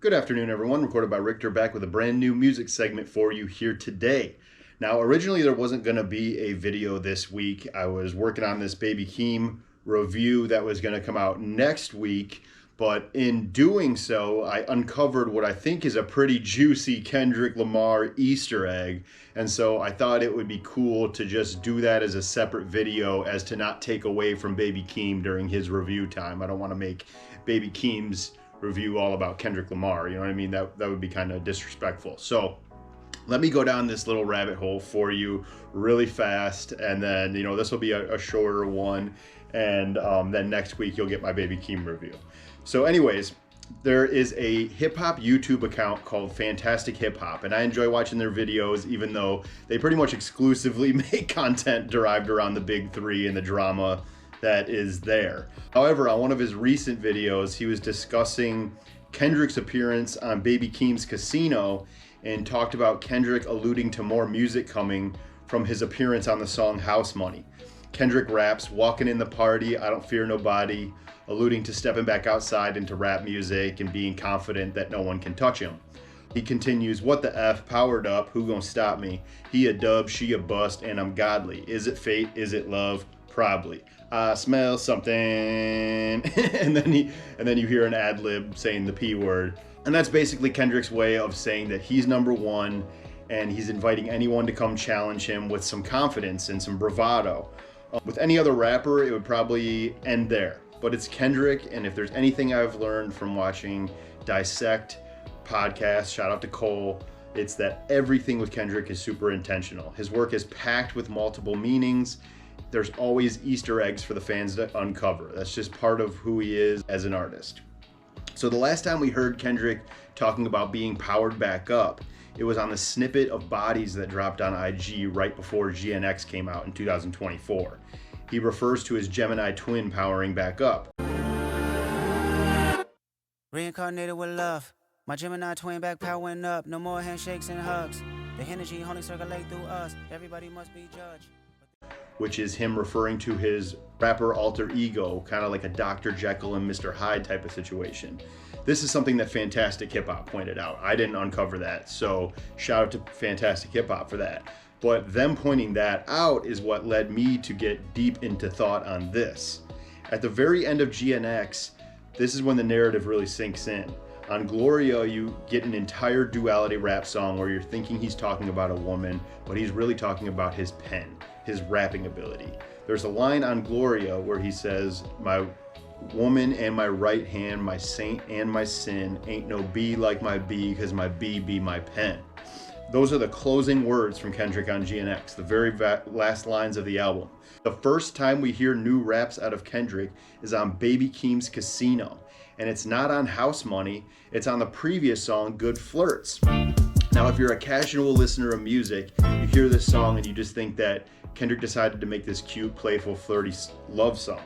Good afternoon, everyone. Recorded by Richter, back with a brand new music segment for you here today. Now, originally there wasn't going to be a video this week. I was working on this Baby Keem review that was going to come out next week, but in doing so, I uncovered what I think is a pretty juicy Kendrick Lamar Easter egg, and so I thought it would be cool to just do that as a separate video as to not take away from Baby Keem during his review time. I don't want to make Baby Keem's review all about Kendrick Lamar, you know what I mean? That would be kind of disrespectful. So let me go down this little rabbit hole for you really fast, and then this will be a shorter one, and then next week you'll get my Baby Keem review. So anyways, there is a hip-hop YouTube account called Fantastic Hip Hop, and I enjoy watching their videos, even though they pretty much exclusively make content derived around the big three and the drama that is there. However, on one of his recent videos, he was discussing Kendrick's appearance on Baby Keem's Casino and talked about Kendrick alluding to more music coming from his appearance on the song House Money. Kendrick raps, "Walking in the party, I don't fear nobody," alluding to stepping back outside into rap music and being confident that no one can touch him. He continues, "What the F, powered up, who gonna stop me? He a dub, she a bust, and I'm godly. Is it fate, is it love? Probably. I smell something." and then you hear an ad lib saying the P word. And that's basically Kendrick's way of saying that he's number one, and he's inviting anyone to come challenge him with some confidence and some bravado. With any other rapper, it would probably end there. But it's Kendrick, and if there's anything I've learned from watching Dissect podcast, shout out to Cole, it's that everything with Kendrick is super intentional. His work is packed with multiple meanings. There's always Easter eggs for the fans to uncover. That's just part of who he is as an artist. So the last time we heard Kendrick talking about being powered back up, it was on the snippet of Bodies that dropped on IG right before GNX came out in 2024. He refers to his Gemini twin powering back up. Reincarnated with love. My Gemini twin back powering up. No more handshakes and hugs. The energy only circulate through us. Everybody must be judged. Which is him referring to his rapper alter ego, kind of like a Dr. Jekyll and Mr. Hyde type of situation. This is something that Fantastic Hip Hop pointed out. I didn't uncover that, so shout out to Fantastic Hip Hop for that. But them pointing that out is what led me to get deep into thought on this. At the very end of GNX, this is when the narrative really sinks in. On Gloria, you get an entire duality rap song where you're thinking he's talking about a woman, but he's really talking about his pen, his rapping ability. There's a line on Gloria where he says, "My woman and my right hand, my saint and my sin, ain't no B like my B, cause my B be my pen." Those are the closing words from Kendrick on GNX, the very last lines of the album. The first time we hear new raps out of Kendrick is on Baby Keem's Casino, and it's not on House Money, it's on the previous song, Good Flirts. Now, if you're a casual listener of music, you hear this song and you just think that Kendrick decided to make this cute, playful, flirty love song.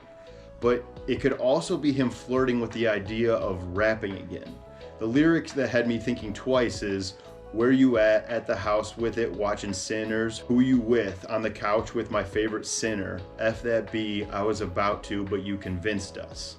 But it could also be him flirting with the idea of rapping again. The lyrics that had me thinking twice is, "Where you at the house with it, watching sinners? Who you with, on the couch with my favorite sinner? F that B, I was about to, but you convinced us."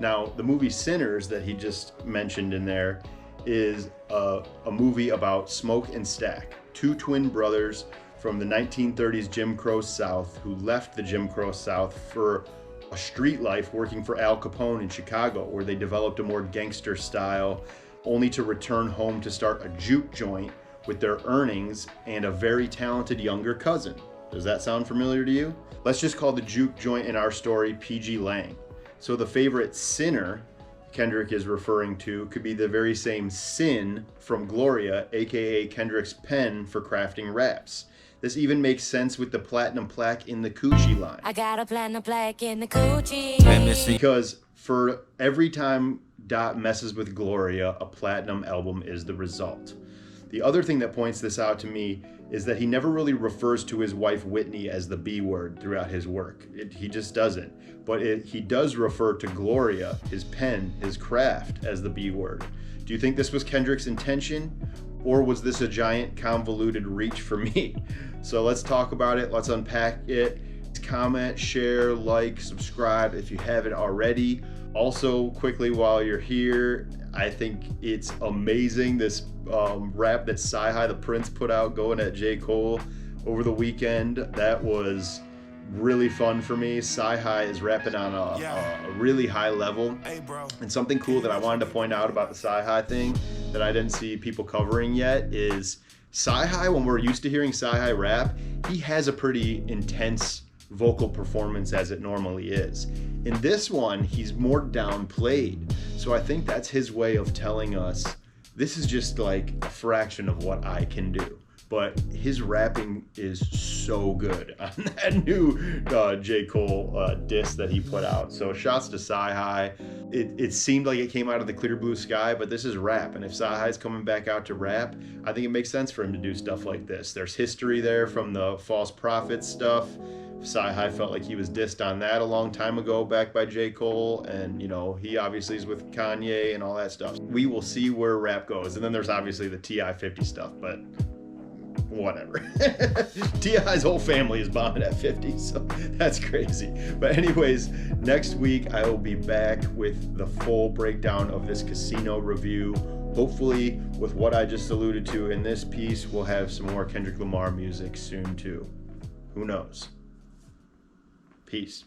Now, the movie Sinners that he just mentioned in there is a movie about Smoke and Stack, two twin brothers from the 1930s Jim Crow South who left the Jim Crow South for a street life working for Al Capone in Chicago, where they developed a more gangster style, only to return home to start a juke joint with their earnings and a very talented younger cousin. Does that sound familiar to you? Let's just call the juke joint in our story PG Lang. So the favorite sinner Kendrick is referring to could be the very same Sin from Gloria, aka Kendrick's pen for crafting raps. This even makes sense with the platinum plaque in the Coochie line. I got a platinum plaque in the Coochie. Because for every time Dot messes with Gloria, a platinum album is the result. The other thing that points this out to me is that he never really refers to his wife Whitney as the B word throughout his work. He just doesn't. But he does refer to Gloria, his pen, his craft, as the B word. Do you think this was Kendrick's intention? Or was this a giant convoluted reach for me? So let's talk about it. Let's unpack it. Comment, share, like, subscribe if you haven't already. Also, quickly while you're here, I think it's amazing. This rap that Sci-Hi the Prince put out going at J. Cole over the weekend, that was really fun for me. Sci-Hi is rapping on a really high level. And something cool that I wanted to point out about the Sci-Hi thing that I didn't see people covering yet is Sci-Hi, when we're used to hearing Sci-Hi rap, he has a pretty intense vocal performance as it normally is. In this one, he's more downplayed. So I think that's his way of telling us, this is just like a fraction of what I can do. But his rapping is so good on that new J. Cole diss that he put out. So shouts to Sci-Hi. It seemed like it came out of the clear blue sky, but this is rap. And if Sci-Hi's coming back out to rap, I think it makes sense for him to do stuff like this. There's history there from the false prophets stuff. Sci-Hi felt like he was dissed on that a long time ago back by J. Cole, and you know, he obviously is with Kanye and all that stuff. We will see where rap goes. And then there's obviously the T.I. 50 stuff, but whatever. T.I.'s whole family is bombing at 50, so that's crazy. But anyways, next week I will be back with the full breakdown of this Casino review. Hopefully with what I just alluded to in this piece, we'll have some more Kendrick Lamar music soon too. Who knows? Peace.